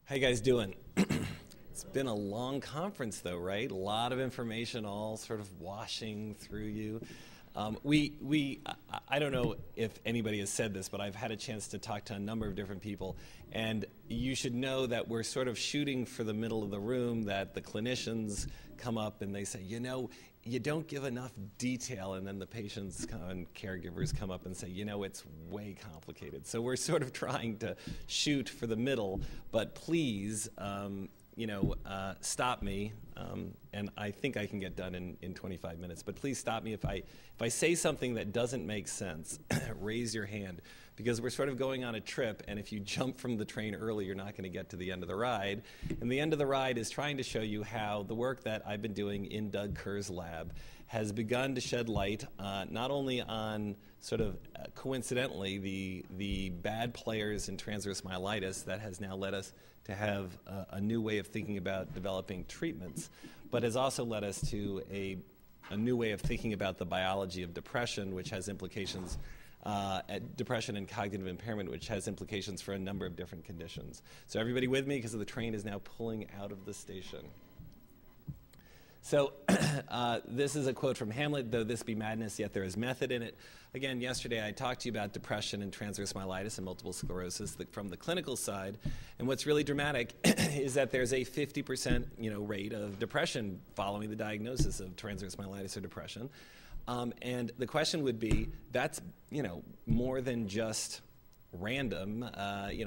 How you guys doing? It's been a long conference though, right? A lot of information all sort of washing through you. I don't know if anybody has said this, but I've had a chance to talk to a number of different people, and you should know that we're sort of shooting for the middle of the room, that the clinicians come up and they say, you know, you don't give enough detail, and then the patients and caregivers come up and say, you know, it's way complicated. So we're sort of trying to shoot for the middle, but please, stop me, and I think I can get done in 25 minutes, but please stop me if I say something that doesn't make sense. Raise your hand, because we're sort of going on a trip, and if you jump from the train early, you're not going to get to the end of the ride. And the end of the ride is trying to show you how the work that I've been doing in Doug Kerr's lab has begun to shed light not only on sort of coincidentally the bad players in transverse myelitis that has now led us to have a new way of thinking about developing treatments, but has also led us to a new way of thinking about the biology of depression, which has implications, depression and cognitive impairment, which has implications for a number of different conditions. So everybody with me, because the train is now pulling out of the station. So this is a quote from Hamlet: "Though this be madness, yet there is method in it." Again, yesterday I talked to you about depression and transverse myelitis and multiple sclerosis from the clinical side. And what's really dramatic is that there's a 50% rate of depression following the diagnosis of transverse myelitis or depression. And the question would be, that's more than just random.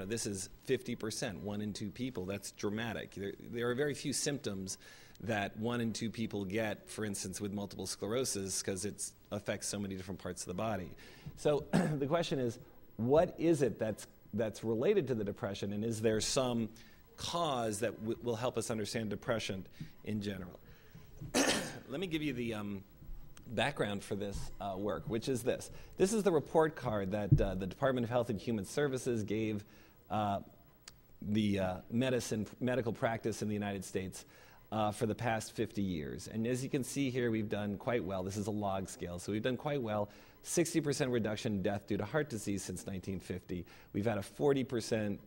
This is 50%, 1 in 2 people. That's dramatic. There are very few symptoms that 1 in 2 people get, for instance, with multiple sclerosis, because it affects so many different parts of the body. So the question is, what is it that's related to the depression, and is there some cause that will help us understand depression in general? Let me give you the background for this work, which is this. This is the report card that the Department of Health and Human Services gave the medical practice in the United States for the past 50 years. And as you can see here, we've done quite well. This is a log scale, so we've done quite well. 60% reduction in death due to heart disease since 1950. We've had a 40%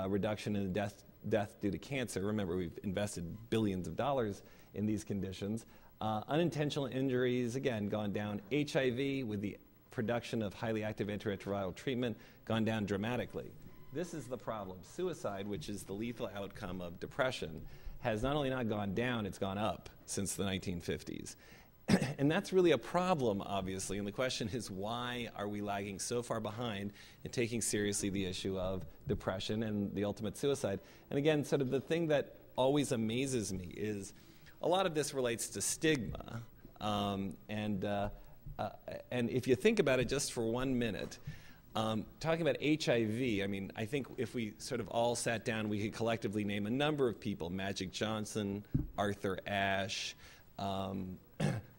reduction in death due to cancer. Remember, we've invested billions of dollars in these conditions. Unintentional injuries, again, gone down. HIV, with the production of highly active antiretroviral treatment, gone down dramatically. This is the problem. Suicide, which is the lethal outcome of depression, has not only not gone down, it's gone up since the 1950s. And that's really a problem, obviously, and the question is, why are we lagging so far behind in taking seriously the issue of depression and the ultimate suicide? And again, sort of the thing that always amazes me is a lot of this relates to stigma, and if you think about it just for 1 minute, talking about HIV, I mean, I think if we sort of all sat down, we could collectively name a number of people: Magic Johnson, Arthur Ashe,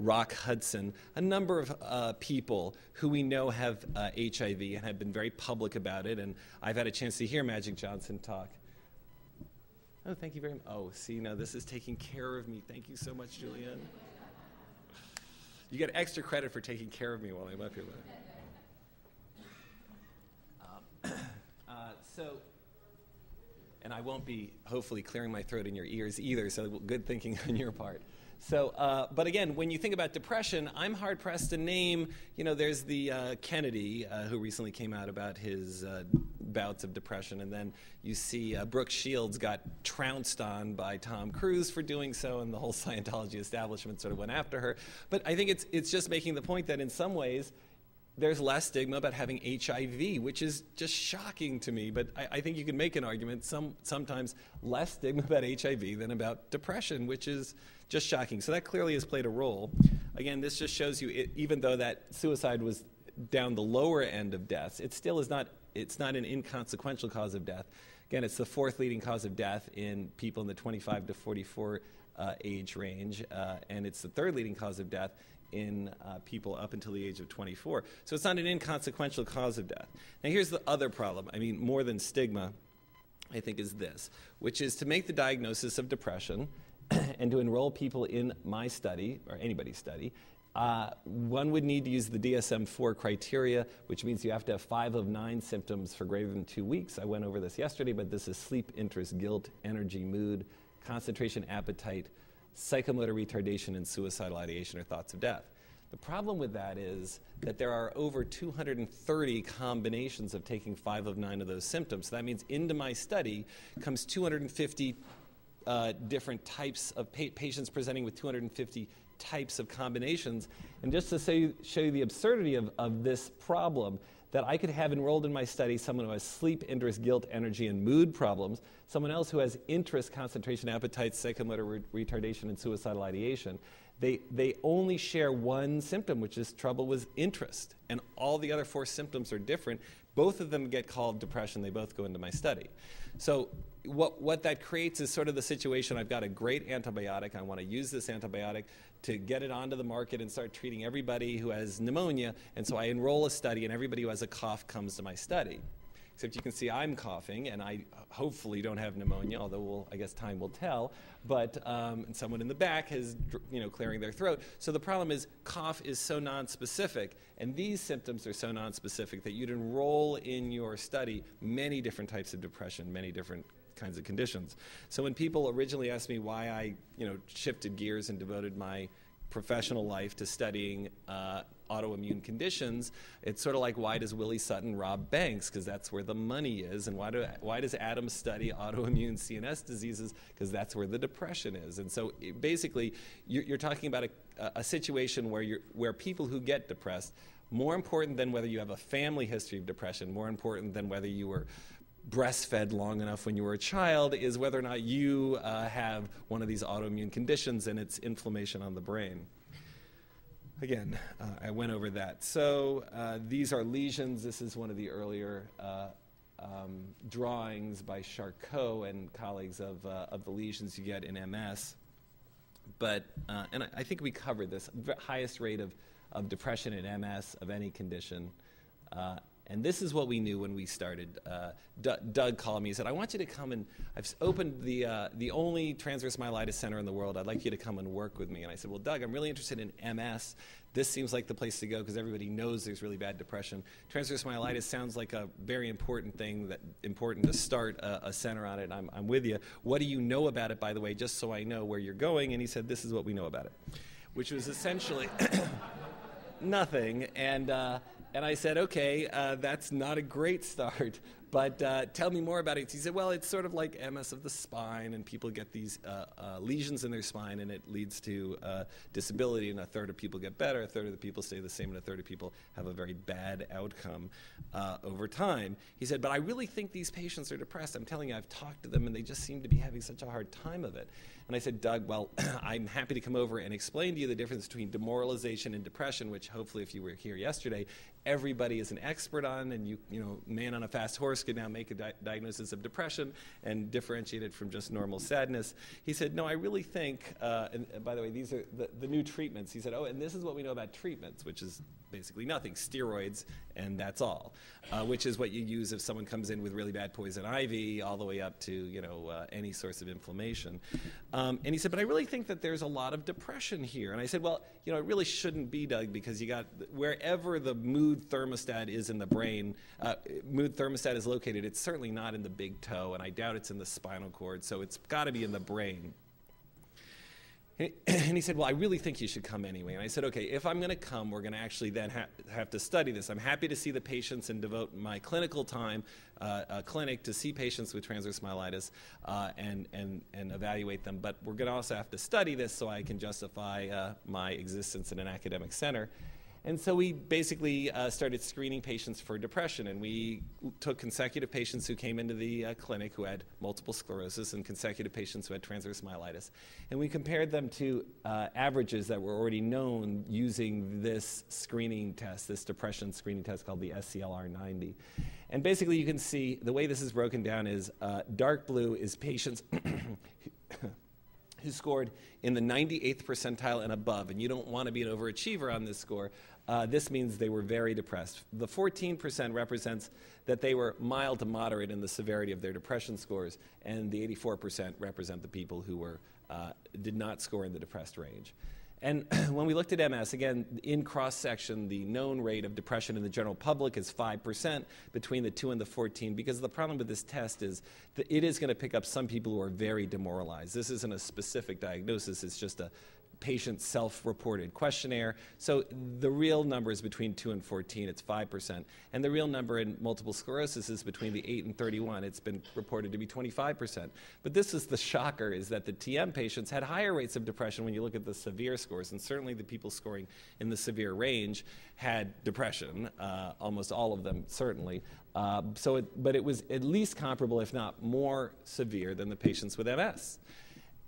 Rock Hudson, a number of people who we know have HIV and have been very public about it. And I've had a chance to hear Magic Johnson talk. Oh, thank you very much. Oh, see, now this is taking care of me. Thank you so much, Julianne. You get extra credit for taking care of me while I'm up here. And I won't be, hopefully, clearing my throat in your ears either, so good thinking on your part. So, but again, when you think about depression, I'm hard-pressed to name, there's the Kennedy, who recently came out about his bouts of depression, and then you see Brooke Shields got trounced on by Tom Cruise for doing so, and the whole Scientology establishment sort of went after her. But I think it's just making the point that in some ways, there's less stigma about having HIV, which is just shocking to me. But I think you can make an argument sometimes less stigma about HIV than about depression, which is just shocking. So that clearly has played a role. Again, this just shows you, even though that suicide was down the lower end of deaths, it still is not. It's not an inconsequential cause of death. Again, it's the 4th leading cause of death in people in the 25 to 44 age range, and it's the 3rd leading cause of death in people up until the age of 24. So it's not an inconsequential cause of death. Now here's the other problem. I mean, more than stigma, I think, is this, which is to make the diagnosis of depression and to enroll people in my study, or anybody's study, One would need to use the DSM-4 criteria, which means you have to have 5 of 9 symptoms for greater than 2 weeks. I went over this yesterday, but this is sleep, interest, guilt, energy, mood, concentration, appetite, psychomotor retardation, and suicidal ideation or thoughts of death. The problem with that is that there are over 230 combinations of taking 5 of 9 of those symptoms. So that means into my study comes 250 different types of patients presenting with 250 types of combinations. And just to show you the absurdity of this problem, that I could have enrolled in my study someone who has sleep, interest, guilt, energy, and mood problems, someone else who has interest, concentration, appetite, psychomotor retardation, and suicidal ideation. They only share one symptom, which is trouble with interest, and all the other 4 symptoms are different. Both of them get called depression. They both go into my study. So what that creates is sort of the situation, I've got a great antibiotic. I want to use this antibiotic to get it onto the market and start treating everybody who has pneumonia. And so I enroll a study, and everybody who has a cough comes to my study. Except you can see I'm coughing, and I hopefully don't have pneumonia, although I guess time will tell. But and someone in the back is clearing their throat. So the problem is cough is so nonspecific, and these symptoms are so nonspecific that you'd enroll in your study many different types of depression, many different kinds of conditions. So when people originally asked me why I shifted gears and devoted my professional life to studying autoimmune conditions, it's sort of like, why does Willie Sutton rob banks? Because that's where the money is. And why does Adam study autoimmune CNS diseases? Because that's where the depression is. And so basically, you're talking about a situation where people who get depressed, more important than whether you have a family history of depression, more important than whether you were breastfed long enough when you were a child, is whether or not you have one of these autoimmune conditions and its inflammation on the brain. Again, I went over that. So these are lesions. This is one of the earlier drawings by Charcot and colleagues of the lesions you get in MS. But, and I think we covered this, highest rate of depression in MS of any condition. And this is what we knew when we started. Doug called me. He said, I want you to come and I've opened the only transverse myelitis center in the world. I'd like you to come and work with me. And I said, well, Doug, I'm really interested in MS. This seems like the place to go because everybody knows there's really bad depression. Transverse myelitis sounds like a very important thing, important to start a center on it. I'm with you. What do you know about it, by the way, just so I know where you're going? And he said, this is what we know about it, which was essentially nothing. And I said, okay, that's not a great start, but tell me more about it. He said, well, it's sort of like MS of the spine, and people get these lesions in their spine, and it leads to disability, and a third of people get better, a third of the people stay the same, and a third of people have a very bad outcome over time. He said, but I really think these patients are depressed. I'm telling you, I've talked to them, and they just seem to be having such a hard time of it. And I said, Doug, well, I'm happy to come over and explain to you the difference between demoralization and depression, which hopefully if you were here yesterday, everybody is an expert on, and man on a fast horse could now make a diagnosis of depression and differentiate it from just normal sadness. He said, no, I really think, and by the way, these are the new treatments. He said, oh, and this is what we know about treatments, which is basically nothing, steroids, and that's all, which is what you use if someone comes in with really bad poison ivy all the way up to, any source of inflammation. And he said, but I really think that there's a lot of depression here. And I said, well, it really shouldn't be, Doug, because you got wherever the mood thermostat is in the brain, mood thermostat is located, it's certainly not in the big toe, and I doubt it's in the spinal cord, so it's got to be in the brain. And he said, well, I really think you should come anyway. And I said, okay, if I'm going to come, we're going to actually then have to study this. I'm happy to see the patients and devote my clinical time, clinic, to see patients with transverse myelitis and evaluate them. But we're going to also have to study this so I can justify my existence in an academic center. And so we basically started screening patients for depression, and we took consecutive patients who came into the clinic who had multiple sclerosis and consecutive patients who had transverse myelitis. And we compared them to averages that were already known using this screening test, this depression screening test called the SCLR90. And basically you can see the way this is broken down is dark blue is patients who scored in the 98th percentile and above, and you don't want to be an overachiever on this score. This means they were very depressed. The 14% represents that they were mild to moderate in the severity of their depression scores, and the 84% represent the people who were, did not score in the depressed range. And when we looked at MS, again, in cross-section, the known rate of depression in the general public is 5% between the 2 and the 14, because the problem with this test is that it is going to pick up some people who are very demoralized. This isn't a specific diagnosis, it's just a patient self-reported questionnaire. So the real number is between 2 and 14, it's 5%. And the real number in multiple sclerosis is between the 8 and 31. It's been reported to be 25%. But this is the shocker, is that the TM patients had higher rates of depression when you look at the severe scores. And certainly the people scoring in the severe range had depression, almost all of them certainly. But it was at least comparable, if not more severe than the patients with MS.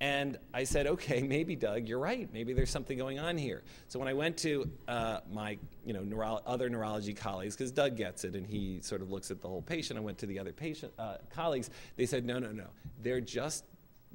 And I said, okay, maybe, Doug, you're right. Maybe there's something going on here. So when I went to my other neurology colleagues, because Doug gets it and he sort of looks at the whole patient, I went to the other patient colleagues. They said, no. They're just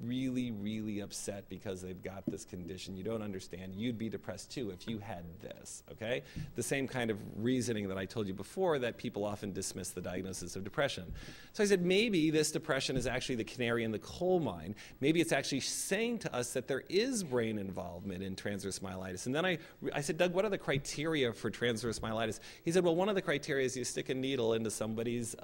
really, really upset because they've got this condition. You don't understand. You'd be depressed too if you had this, okay? The same kind of reasoning that I told you before, that people often dismiss the diagnosis of depression. So I said, maybe this depression is actually the canary in the coal mine. Maybe it's actually saying to us that there is brain involvement in transverse myelitis. And then I said, Doug, what are the criteria for transverse myelitis? He said, well, one of the criteria is you stick a needle into somebody's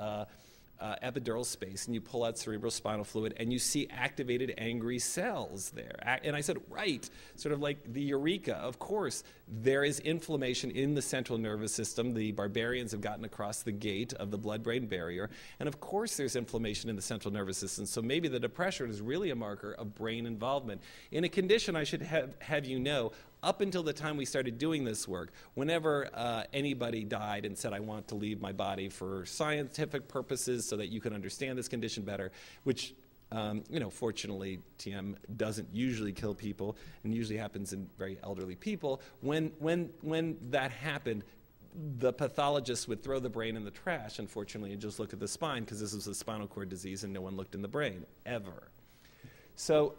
epidural space, and you pull out cerebrospinal fluid, and you see activated angry cells there. And I said, right, sort of like the eureka. Of course, there is inflammation in the central nervous system. The barbarians have gotten across the gate of the blood-brain barrier. And of course, there's inflammation in the central nervous system. So maybe the depression is really a marker of brain involvement. In a condition, I should have you know, up until the time we started doing this work, whenever anybody died and said, I want to leave my body for scientific purposes so that you can understand this condition better, which, fortunately, TM doesn't usually kill people and usually happens in very elderly people. When that happened, the pathologist would throw the brain in the trash, unfortunately, and just look at the spine, because this was a spinal cord disease and no one looked in the brain, ever. So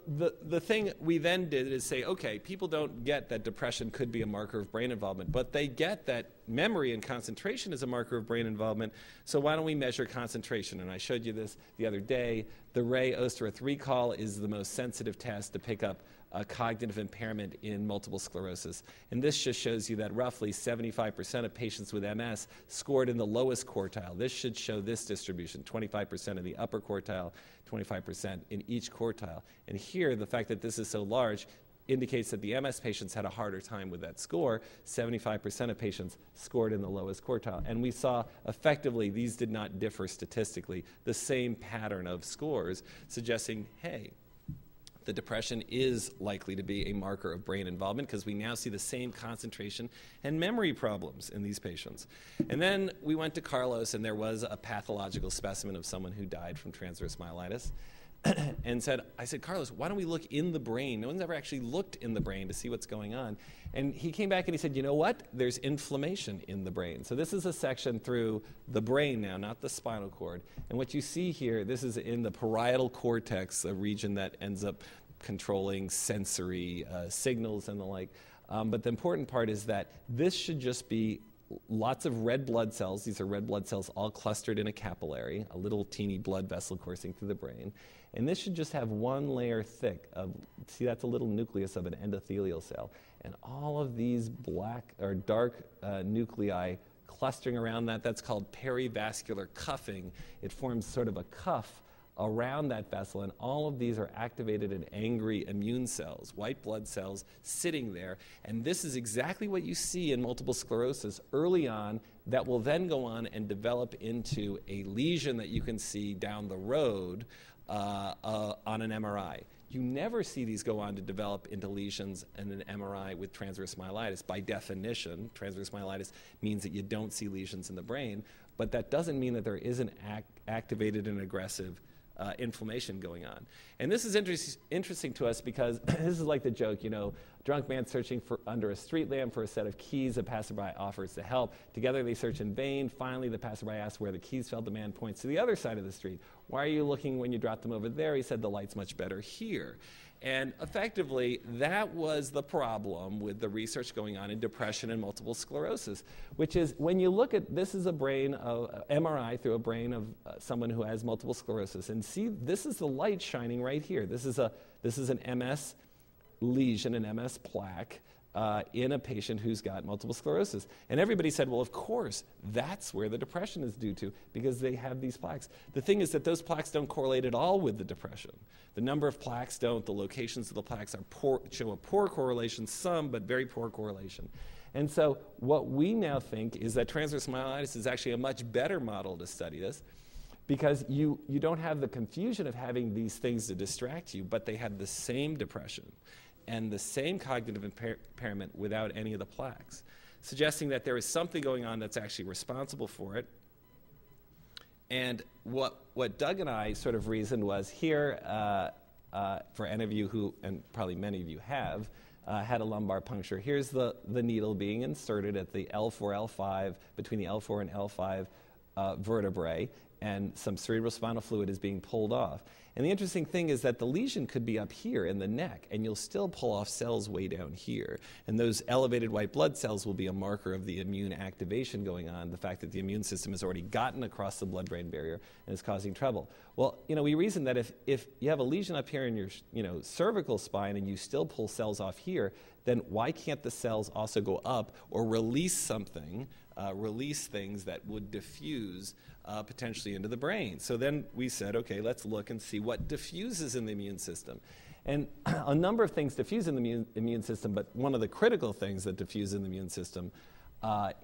the thing we then did is say, okay, people don't get that depression could be a marker of brain involvement, but they get that memory and concentration is a marker of brain involvement, so why don't we measure concentration? And I showed you this the other day. The Ray Ostereth recall is the most sensitive test to pick up cognitive impairment in multiple sclerosis. And this just shows you that roughly 75% of patients with MS scored in the lowest quartile. This should show this distribution, 25% in the upper quartile, 25% in each quartile. And here, the fact that this is so large indicates that the MS patients had a harder time with that score. 75% of patients scored in the lowest quartile. And we saw effectively these did not differ statistically, the same pattern of scores suggesting, hey, the depression is likely to be a marker of brain involvement, because we now see the same concentration and memory problems in these patients. And then we went to Carlos, and there was a pathological specimen of someone who died from transverse myelitis. And I said, Carlos, why don't we look in the brain? No one's ever actually looked in the brain to see what's going on. And he came back and he said, you know what? There's inflammation in the brain. So this is a section through the brain now, not the spinal cord. And what you see here, this is in the parietal cortex, a region that ends up controlling sensory signals and the like. But the important part is that this should just be lots of red blood cells. These are red blood cells all clustered in a capillary, a little teeny blood vessel coursing through the brain. And this should just have one layer thick of, see, that's a little nucleus of an endothelial cell. And all of these black or dark nuclei clustering around that, that's called perivascular cuffing. It forms sort of a cuff around that vessel, and all of these are activated in angry immune cells, white blood cells sitting there. And this is exactly what you see in multiple sclerosis early on, that will then go on and develop into a lesion that you can see down the road on an MRI. You never see these go on to develop into lesions in an MRI with transverse myelitis. By definition, transverse myelitis means that you don't see lesions in the brain, but that doesn't mean that there isn't activated and aggressive inflammation going on. And this is interesting to us because this is like the joke, drunk man searching under a street lamp for a set of keys. A passerby offers to help. Together they search in vain. Finally, the passerby asks where the keys fell. The man points to the other side of the street. Why are you looking when you dropped them over there? He said, the light's much better here. And effectively, that was the problem with the research going on in depression and multiple sclerosis, which is when you look at, this is a brain of MRI through a brain of someone who has multiple sclerosis, and see, this is the light shining right here. This is an MS lesion, an MS plaque, in a patient who's got multiple sclerosis. And everybody said, well, of course, that's where the depression is due to, because they have these plaques. The thing is that those plaques don't correlate at all with the depression. The number of plaques don't. The locations of the plaques show a poor correlation, some, but very poor correlation. And so what we now think is that transverse myelitis is actually a much better model to study this, because you don't have the confusion of having these things to distract you, but they have the same depression and the same cognitive impairment without any of the plaques, suggesting that there is something going on that's actually responsible for it. And what Doug and I sort of reasoned was here, for any of you who, and probably many of you have, had a lumbar puncture. Here's the needle being inserted at the L4, L5, between the L4 and L5 vertebrae, and some cerebrospinal fluid is being pulled off. And the interesting thing is that the lesion could be up here in the neck, and you'll still pull off cells way down here. And those elevated white blood cells will be a marker of the immune activation going on, the fact that the immune system has already gotten across the blood-brain barrier and is causing trouble. Well, we reason that if you have a lesion up here in your cervical spine and you still pull cells off here, then why can't the cells also go up or release something, release things that would diffuse potentially into the brain? So then we said, okay, let's look and see what diffuses in the immune system. And a number of things diffuse in the immune system, but one of the critical things that diffuse in the immune system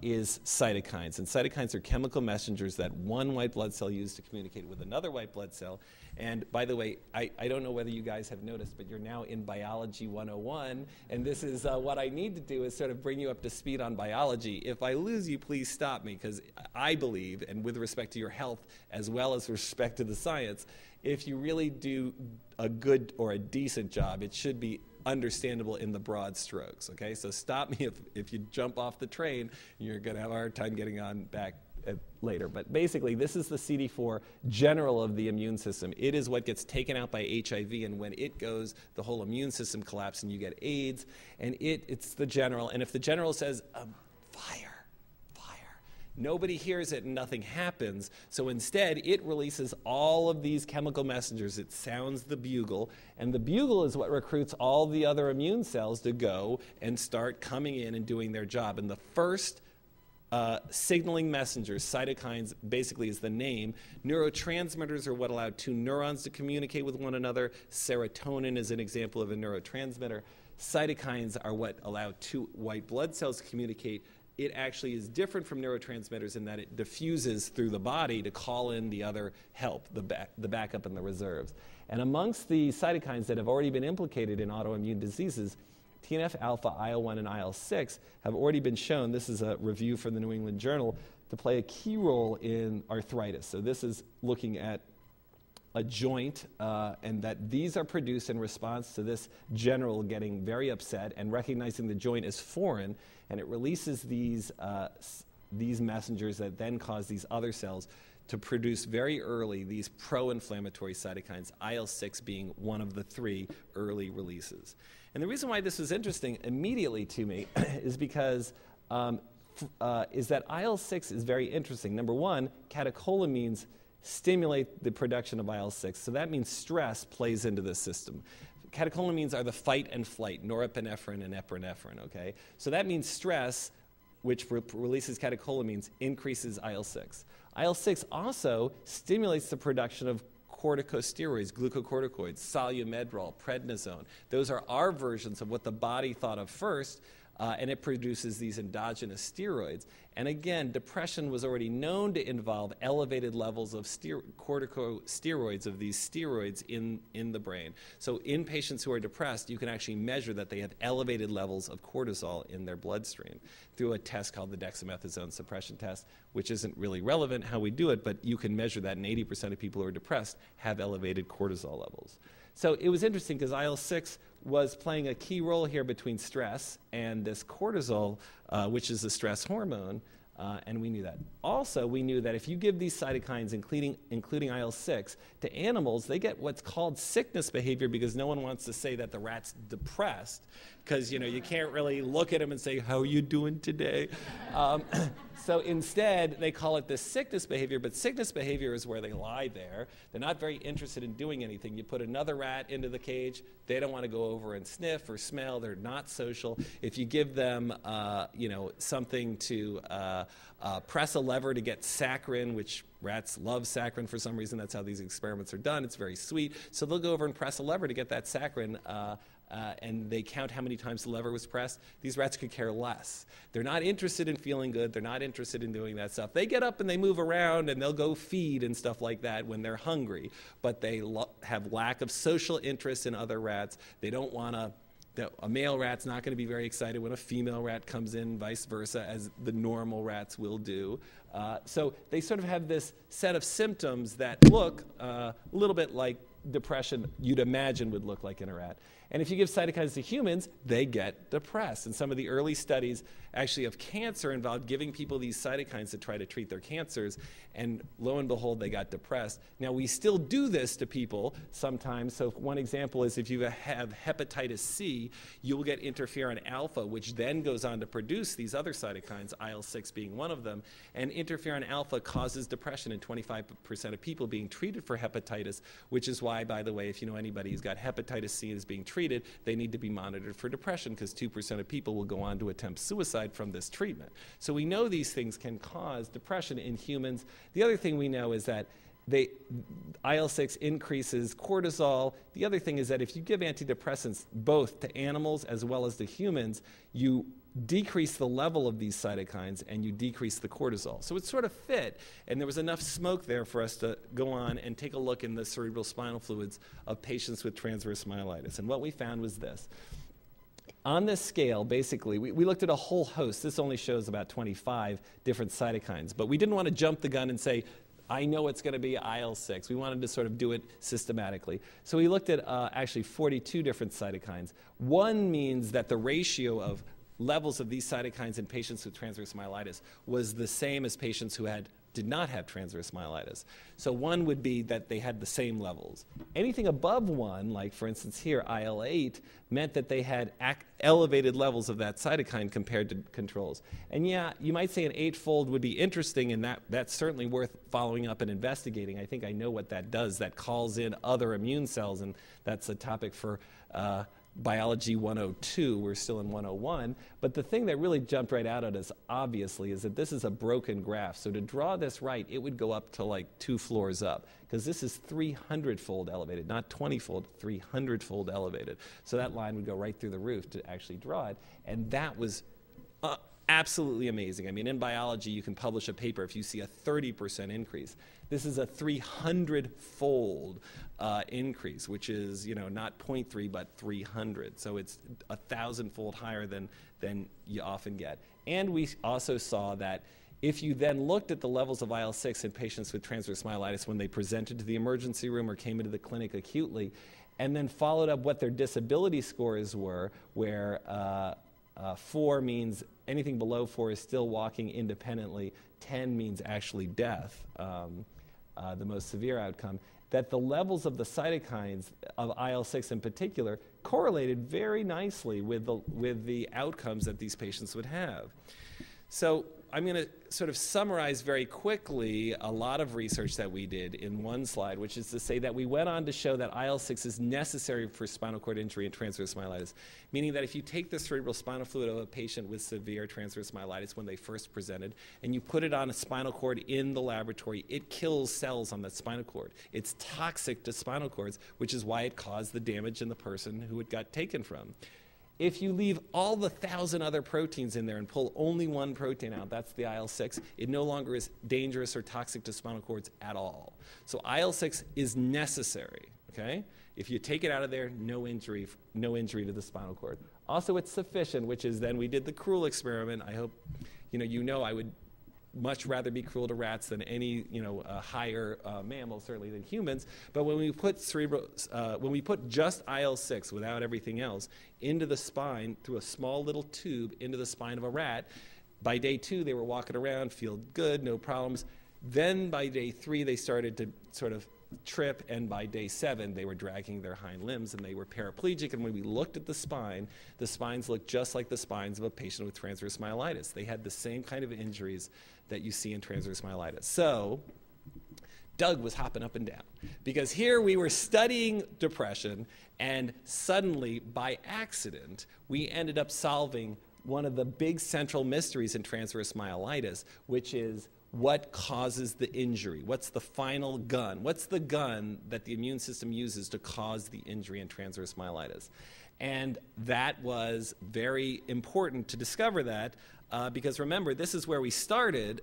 is cytokines. And cytokines are chemical messengers that one white blood cell uses to communicate with another white blood cell. And by the way, I don't know whether you guys have noticed, but you're now in Biology 101, and this is what I need to do is sort of bring you up to speed on biology. If I lose you, please stop me, because I believe, and with respect to your health as well as respect to the science, if you really do a good or a decent job, it should be understandable in the broad strokes, okay? So stop me if you jump off the train, you're going to have a hard time getting on back later. But basically, this is the CD4 general of the immune system. It is what gets taken out by HIV, and when it goes, the whole immune system collapses and you get AIDS, and it's the general. And if the general says, fire, nobody hears it and nothing happens. So instead, it releases all of these chemical messengers. It sounds the bugle, and the bugle is what recruits all the other immune cells to go and start coming in and doing their job. And the first signaling messengers, cytokines basically is the name. Neurotransmitters are what allow two neurons to communicate with one another. Serotonin is an example of a neurotransmitter. Cytokines are what allow two white blood cells to communicate. It actually is different from neurotransmitters in that it diffuses through the body to call in the other help, the backup and the reserves. And amongst the cytokines that have already been implicated in autoimmune diseases, TNF-alpha, IL-1, and IL-6 have already been shown, this is a review from the New England Journal, to play a key role in arthritis. So this is looking at a joint, and that these are produced in response to this general getting very upset and recognizing the joint as foreign, and it releases these messengers that then cause these other cells to produce very early these pro-inflammatory cytokines, IL-6 being one of the three early releases. And the reason why this was interesting immediately to me is because is that IL-6 is very interesting. Number one, catecholamines stimulate the production of IL-6. So that means stress plays into this system. Catecholamines are the fight and flight, norepinephrine and epinephrine, okay? So that means stress, which releases catecholamines, increases IL-6. IL-6 also stimulates the production of corticosteroids, glucocorticoids, solumedrol, prednisone. Those are our versions of what the body thought of first, and it produces these endogenous steroids. And again, depression was already known to involve elevated levels of corticosteroids, of these steroids in the brain. So in patients who are depressed, you can actually measure that they have elevated levels of cortisol in their bloodstream through a test called the dexamethasone suppression test, which isn't really relevant how we do it, but you can measure that, and 80% of people who are depressed have elevated cortisol levels. So it was interesting because IL-6 was playing a key role here between stress and this cortisol, which is the stress hormone, and we knew that. Also, we knew that if you give these cytokines, including IL-6, to animals, they get what's called sickness behavior, because no one wants to say that the rat's depressed, because you can't really look at him and say, how are you doing today? So instead, they call it the sickness behavior, but sickness behavior is where they lie there. They're not very interested in doing anything. You put another rat into the cage, they don't want to go over and sniff or smell. They're not social. If you give them, something to press a lever to get saccharin, which rats love saccharin for some reason. That's how these experiments are done. It's very sweet. So they'll go over and press a lever to get that saccharin, and they count how many times the lever was pressed. These rats could care less. They're not interested in feeling good. They're not interested in doing that stuff. They get up and they move around and they'll go feed and stuff like that when they're hungry, but they have lack of social interest in other rats. They don't want to. A male rat's not going to be very excited when a female rat comes in, vice versa, as the normal rats will do. So they sort of have this set of symptoms that look a little bit like depression you'd imagine would look like in a rat. And if you give cytokines to humans, they get depressed. And some of the early studies actually of cancer involved giving people these cytokines to try to treat their cancers, and lo and behold, they got depressed. Now, we still do this to people sometimes. So one example is if you have hepatitis C, you will get interferon alpha, which then goes on to produce these other cytokines, IL-6 being one of them. And interferon alpha causes depression in 25% of people being treated for hepatitis, which is why, by the way, if you know anybody who's got hepatitis C and is being treated, they need to be monitored for depression, because 2% of people will go on to attempt suicide from this treatment. So we know these things can cause depression in humans. The other thing we know is that IL-6 increases cortisol. The other thing is that if you give antidepressants both to animals as well as to humans, you decrease the level of these cytokines and you decrease the cortisol. So it's sort of fit, and there was enough smoke there for us to go on and take a look in the cerebral spinal fluids of patients with transverse myelitis. And what we found was this. On this scale, basically, we looked at a whole host. This only shows about 25 different cytokines, but we didn't want to jump the gun and say, I know it's going to be IL-6. We wanted to sort of do it systematically. So we looked at actually 42 different cytokines. One means that the ratio of levels of these cytokines in patients with transverse myelitis was the same as patients who did not have transverse myelitis. So one would be that they had the same levels. Anything above one, like for instance here, IL-8, meant that they had elevated levels of that cytokine compared to controls. And yeah, you might say an 8-fold would be interesting, and that's certainly worth following up and investigating. I think I know what that does. That calls in other immune cells, and that's a topic for Biology 102, we're still in 101, but the thing that really jumped right out at us, obviously, is that this is a broken graph. So to draw this right, it would go up to like 2 floors up, because this is 300-fold elevated, not 20-fold, 300-fold elevated. So that line would go right through the roof to actually draw it, and that was absolutely amazing. I mean, in biology, you can publish a paper if you see a 30% increase. This is a 300-fold increase, which is, not 0.3, but 300. So it's 1,000-fold higher than you often get. And we also saw that if you then looked at the levels of IL-6 in patients with transverse myelitis when they presented to the emergency room or came into the clinic acutely, and then followed up what their disability scores were, where 4 means anything below 4 is still walking independently, 10 means actually death, the most severe outcome, that the levels of the cytokines of IL-6 in particular correlated very nicely with the outcomes that these patients would have. So I'm going to sort of summarize very quickly a lot of research that we did in one slide, which is to say that we went on to show that IL-6 is necessary for spinal cord injury and transverse myelitis, meaning that if you take the cerebral spinal fluid of a patient with severe transverse myelitis when they first presented, and you put it on a spinal cord in the laboratory, it kills cells on that spinal cord. It's toxic to spinal cords, which is why it caused the damage in the person who it got taken from. If you leave all the 1,000 other proteins in there and pull only one protein out, that's the IL-6, it no longer is dangerous or toxic to spinal cords at all. So IL-6 is necessary, okay? If you take it out of there, no injury to the spinal cord. Also, it's sufficient, which is then we did the cruel experiment. I hope you know I would much rather be cruel to rats than any higher mammal, certainly than humans. But when we put just IL-6 without everything else into the spine through a small little tube into the spine of a rat, by day 2 they were walking around, feel good, no problems. Then by day 3 they started to sort of trip, and by day 7, they were dragging their hind limbs and they were paraplegic. And when we looked at the spines looked just like the spines of a patient with transverse myelitis. They had the same kind of injuries that you see in transverse myelitis. So Doug was hopping up and down because here we were studying depression, and suddenly, by accident, we ended up solving one of the big central mysteries in transverse myelitis, which is what causes the injury? What's the final gun? What's the gun that the immune system uses to cause the injury in transverse myelitis? And that was very important to discover that because remember, this is where we started.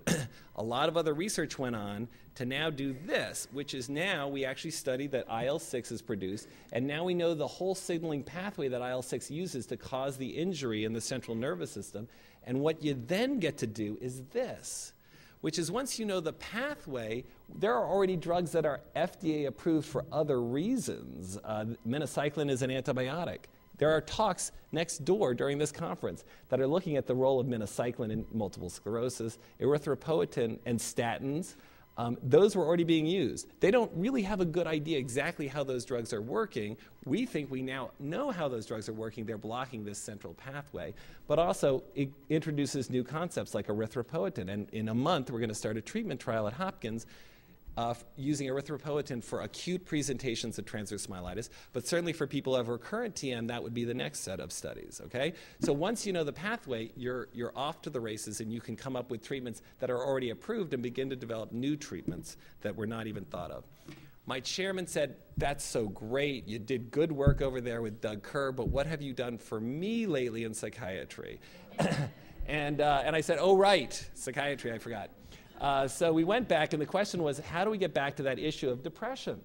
A lot of other research went on to now do this, which is now we actually study that IL-6 is produced, and now we know the whole signaling pathway that IL-6 uses to cause the injury in the central nervous system. And what you then get to do is this, which is once you know the pathway, there are already drugs that are FDA approved for other reasons. Minocycline is an antibiotic. There are talks next door during this conference that are looking at the role of minocycline in multiple sclerosis, erythropoietin, and statins. Those were already being used. They don't really have a good idea exactly how those drugs are working. We think we now know how those drugs are working. They're blocking this central pathway. But also, it introduces new concepts like erythropoietin. And in a month, we're going to start a treatment trial at Hopkins using erythropoietin for acute presentations of transverse myelitis, but certainly for people who have recurrent TM, that would be the next set of studies, okay? So once you know the pathway, you're off to the races, and you can come up with treatments that are already approved and begin to develop new treatments that were not even thought of. My chairman said, that's so great, you did good work over there with Doug Kerr, but what have you done for me lately in psychiatry? and I said, oh right, psychiatry, I forgot. So we went back, and the question was, how do we get back to that issue of depression?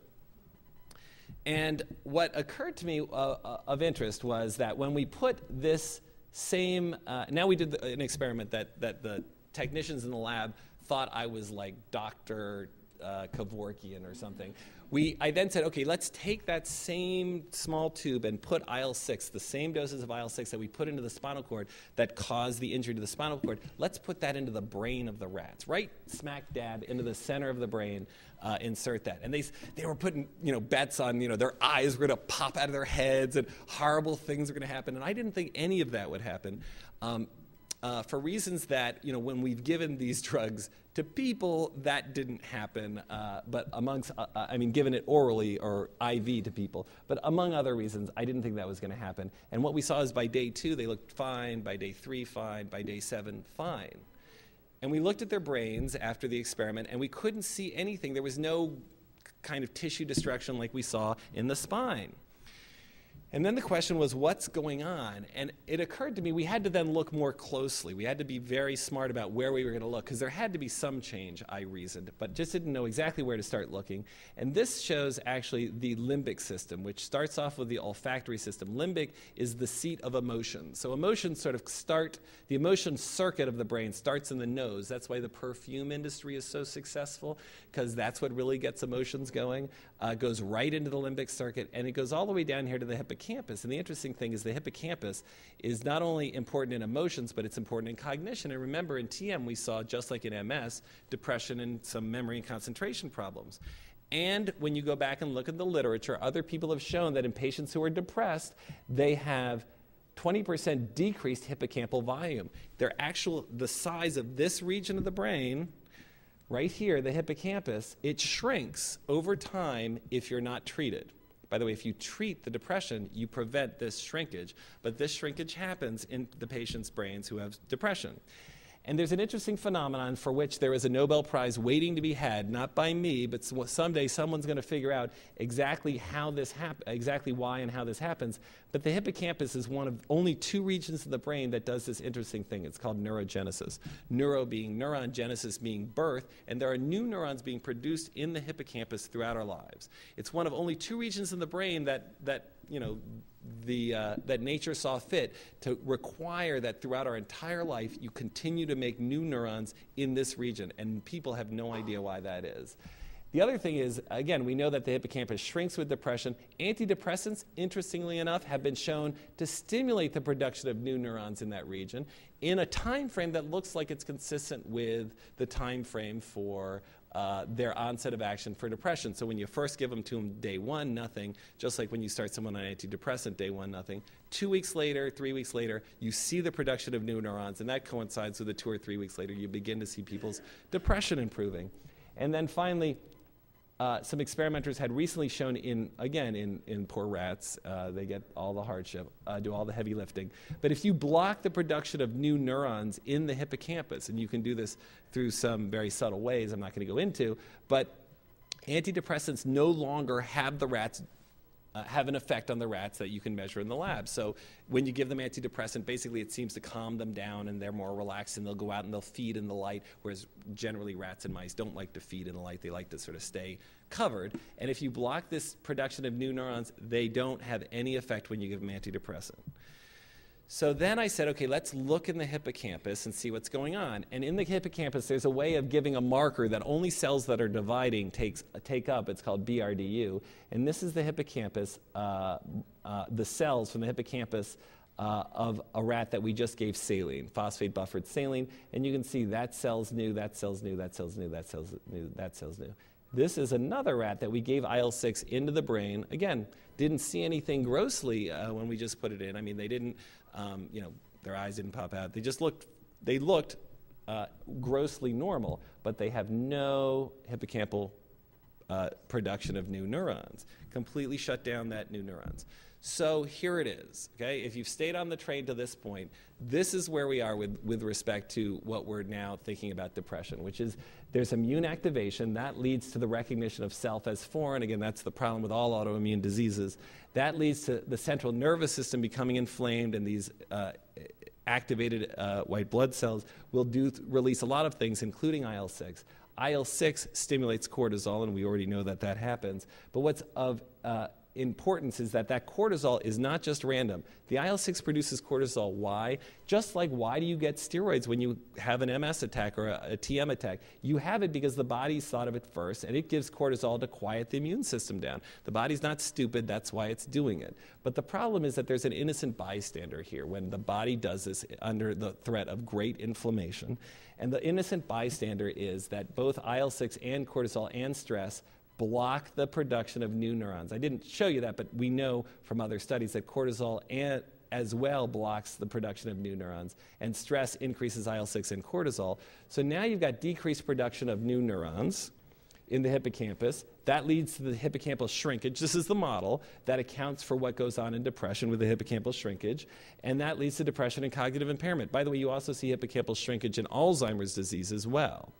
And what occurred to me of interest was that when we put this same, now we did an experiment that the technicians in the lab thought I was like Dr. Kevorkian or something. I then said, okay, let's take that same small tube and put IL-6, the same doses of IL-6 that we put into the spinal cord that caused the injury to the spinal cord, let's put that into the brain of the rats, right smack dab into the center of the brain, insert that. And they were putting, bets on, their eyes were going to pop out of their heads and horrible things were going to happen. And I didn't think any of that would happen. For reasons that, when we've given these drugs to people, that didn't happen, but given it orally or IV to people. But among other reasons, I didn't think that was going to happen. And what we saw is by day 2, they looked fine, by day 3, fine, by day 7, fine. And we looked at their brains after the experiment, and we couldn't see anything. There was no kind of tissue destruction like we saw in the spine. And then the question was, what's going on? And it occurred to me we had to then look more closely. We had to be very smart about where we were going to look, because there had to be some change, I reasoned, but just didn't know exactly where to start looking. And this shows actually the limbic system, which starts off with the olfactory system. Limbic is the seat of emotion. So emotions sort of the emotion circuit of the brain starts in the nose. That's why the perfume industry is so successful, because that's what really gets emotions going. It goes right into the limbic circuit, and it goes all the way down here to the hippocampus. And the interesting thing is the hippocampus is not only important in emotions, but it's important in cognition. And remember, in TM, we saw, just like in MS, depression and some memory and concentration problems. And when you go back and look at the literature, other people have shown that in patients who are depressed, they have 20% decreased hippocampal volume. The size of this region of the brain, right here, the hippocampus, it shrinks over time if you're not treated. By the way, if you treat the depression, you prevent this shrinkage. But this shrinkage happens in the patient's brains who have depression. And there's an interesting phenomenon for which there is a Nobel Prize waiting to be had, not by me, but someday someone's going to figure out exactly why and how this happens. But the hippocampus is one of only 2 regions of the brain that does this interesting thing. It's called neurogenesis. Neuro being neuron, genesis being birth, and there are new neurons being produced in the hippocampus throughout our lives. It's one of only 2 regions in the brain that nature saw fit to require that throughout our entire life you continue to make new neurons in this region, and people have no idea why that is. The other thing is, again, we know that the hippocampus shrinks with depression. Antidepressants, interestingly enough, have been shown to stimulate the production of new neurons in that region in a time frame that looks like it's consistent with the time frame for their onset of action for depression. So when you first give them to them day one, nothing, just like when you start someone on antidepressant, day one, nothing. 2 weeks later, 3 weeks later, you see the production of new neurons, and that coincides with the 2 or 3 weeks later, you begin to see people's depression improving. And then finally, some experimenters had recently shown in poor rats, they get all the hardship, do all the heavy lifting. But if you block the production of new neurons in the hippocampus, and you can do this through some very subtle ways I'm not going to go into, but antidepressants no longer have the rats have an effect on the rats that you can measure in the lab. So when you give them antidepressant, basically it seems to calm them down and they're more relaxed and they'll go out and they'll feed in the light, whereas generally rats and mice don't like to feed in the light. They like to sort of stay covered. And if you block this production of new neurons, they don't have any effect when you give them antidepressant. So then I said, okay, let's look in the hippocampus and see what's going on. And in the hippocampus, there's a way of giving a marker that only cells that are dividing take up. It's called BRDU. And this is the hippocampus, the cells from the hippocampus of a rat that we just gave saline, phosphate buffered saline. And you can see that cell's new, that cell's new, that cell's new, that cell's new, that cell's new. This is another rat that we gave IL-6 into the brain. Again, didn't see anything grossly when we just put it in. I mean, they didn't, their eyes didn't pop out. They looked grossly normal, but they have no hippocampal production of new neurons. Completely shut down that new neurons. So here it is, okay? If you've stayed on the train to this point, this is where we are with respect to what we're now thinking about depression, which is there's immune activation. That leads to the recognition of self as foreign. Again, that's the problem with all autoimmune diseases. That leads to the central nervous system becoming inflamed, and these activated white blood cells will release a lot of things, including IL-6. IL-6 stimulates cortisol, and we already know that that happens. But what's of importance is that cortisol is not just random. The IL-6 produces cortisol. Why? Just like why do you get steroids when you have an MS attack or a TM attack? You have it because the body's thought of it first, and it gives cortisol to quiet the immune system down. The body's not stupid. That's why it's doing it. But the problem is that there's an innocent bystander here when the body does this under the threat of great inflammation. And the innocent bystander is that both IL-6 and cortisol and stress block the production of new neurons. I didn't show you that, but we know from other studies that cortisol as well blocks the production of new neurons, and stress increases IL-6 and cortisol. So now you've got decreased production of new neurons in the hippocampus. That leads to the hippocampal shrinkage. This is the model that accounts for what goes on in depression with the hippocampal shrinkage, and that leads to depression and cognitive impairment. By the way, you also see hippocampal shrinkage in Alzheimer's disease as well.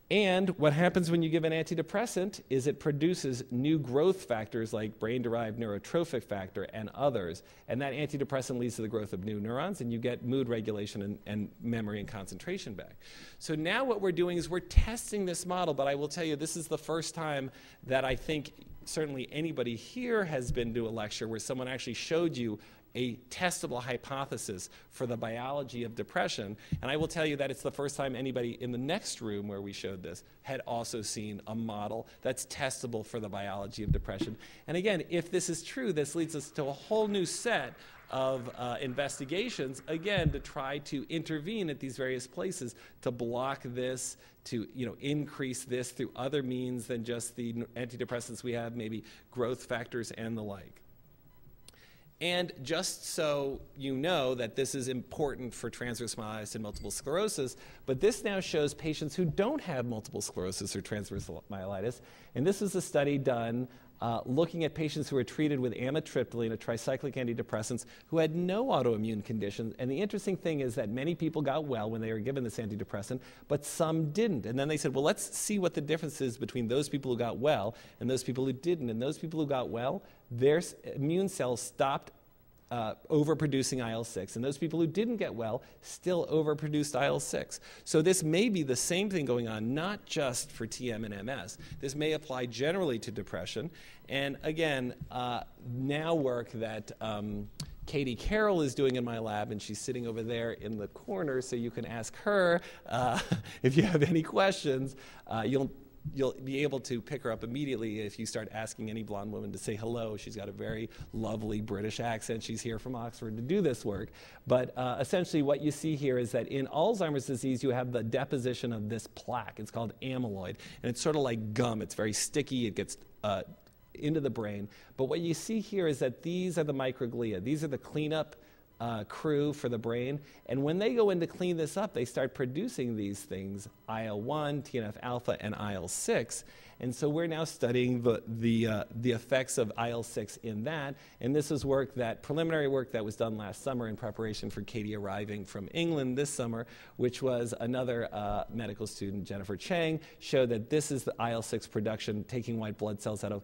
And what happens when you give an antidepressant is it produces new growth factors like brain-derived neurotrophic factor and others. And that antidepressant leads to the growth of new neurons, and you get mood regulation and memory and concentration back. So now what we're doing is we're testing this model, but I will tell you this is the first time that I think certainly anybody here has been to a lecture where someone actually showed you a testable hypothesis for the biology of depression. And I will tell you that it's the first time anybody in the next room where we showed this had also seen a model that's testable for the biology of depression. And again, if this is true, this leads us to a whole new set of investigations, again, to try to intervene at these various places to block this, to increase this through other means than just the antidepressants we have, maybe growth factors and the like. And just so you know that this is important for transverse myelitis and multiple sclerosis, but this now shows patients who don't have multiple sclerosis or transverse myelitis. And this is a study done looking at patients who were treated with amitriptyline, a tricyclic antidepressants, who had no autoimmune conditions. And the interesting thing is that many people got well when they were given this antidepressant, but some didn't. And then they said, well, let's see what the difference is between those people who got well and those people who didn't. And those people who got well, their immune cells stopped overproducing IL-6. And those people who didn't get well still overproduced IL-6. So this may be the same thing going on, not just for TM and MS. This may apply generally to depression. And again, now work that Katie Carroll is doing in my lab, and she's sitting over there in the corner, so you can ask her if you have any questions. You'll you'll be able to pick her up immediately if you start asking any blonde woman to say hello. She's got a very lovely British accent. She's here from Oxford to do this work. But essentially what you see here is that in Alzheimer's disease, you have the deposition of this plaque. It's called amyloid, and it's sort of like gum. It's very sticky. It gets into the brain. But what you see here is that these are the microglia. These are the cleanup crew for the brain. And when they go in to clean this up, they start producing these things, IL-1, TNF-alpha, and IL-6. And so we're now studying the effects of IL-6 in that. And this is preliminary work that was done last summer in preparation for Katie arriving from England this summer, which was another medical student, Jennifer Chang, showed that this is the IL-6 production, taking white blood cells out of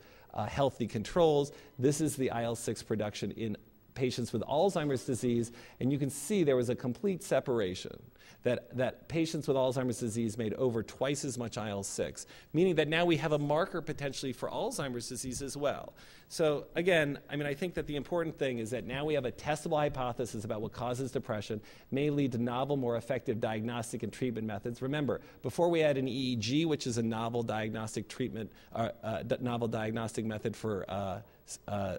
healthy controls. This is the IL-6 production in patients with Alzheimer's disease, and you can see there was a complete separation, that patients with Alzheimer's disease made over twice as much IL-6, meaning that now we have a marker potentially for Alzheimer's disease as well. So again, I think that the important thing is that now we have a testable hypothesis about what causes depression, may lead to novel, more effective diagnostic and treatment methods. Remember, before we had an EEG, which is a novel diagnostic treatment, novel diagnostic method for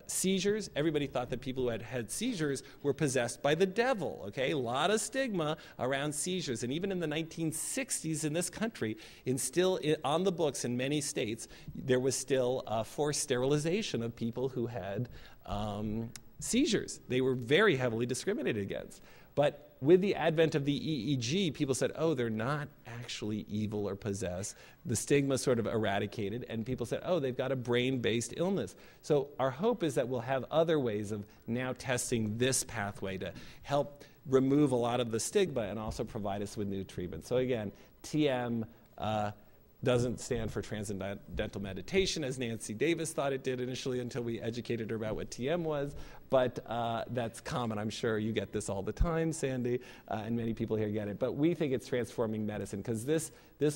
seizures, everybody thought that people who had seizures were possessed by the devil, okay? A lot of stigma around seizures. And even in the 1960s in this country, on the books in many states, there was still forced sterilization of people who had seizures. They were very heavily discriminated against. But with the advent of the EEG, people said, oh, they're not actually evil or possessed. The stigma sort of eradicated, and people said, oh, they've got a brain-based illness. So our hope is that we'll have other ways of now testing this pathway to help remove a lot of the stigma and also provide us with new treatments. So again, TM doesn't stand for transcendental meditation, as Nancy Davis thought it did initially until we educated her about what TM was. But that's common. I'm sure you get this all the time, Sandy, and many people here get it. But we think it's transforming medicine because this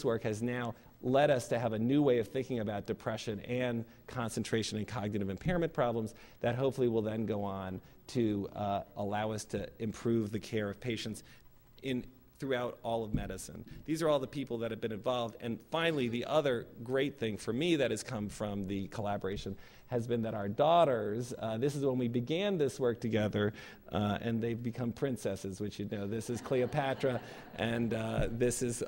work has now led us to have a new way of thinking about depression and concentration and cognitive impairment problems that hopefully will then go on to allow us to improve the care of patients throughout all of medicine. These are all the people that have been involved. And finally, the other great thing for me that has come from the collaboration has been that our daughters, this is when we began this work together, and they've become princesses, which you know. This is Cleopatra, and this is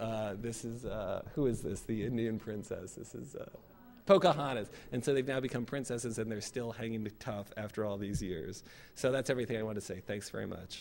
who is this? The Indian princess. This is Pocahontas. And so they've now become princesses, and they're still hanging tough after all these years. So that's everything I want to say. Thanks very much.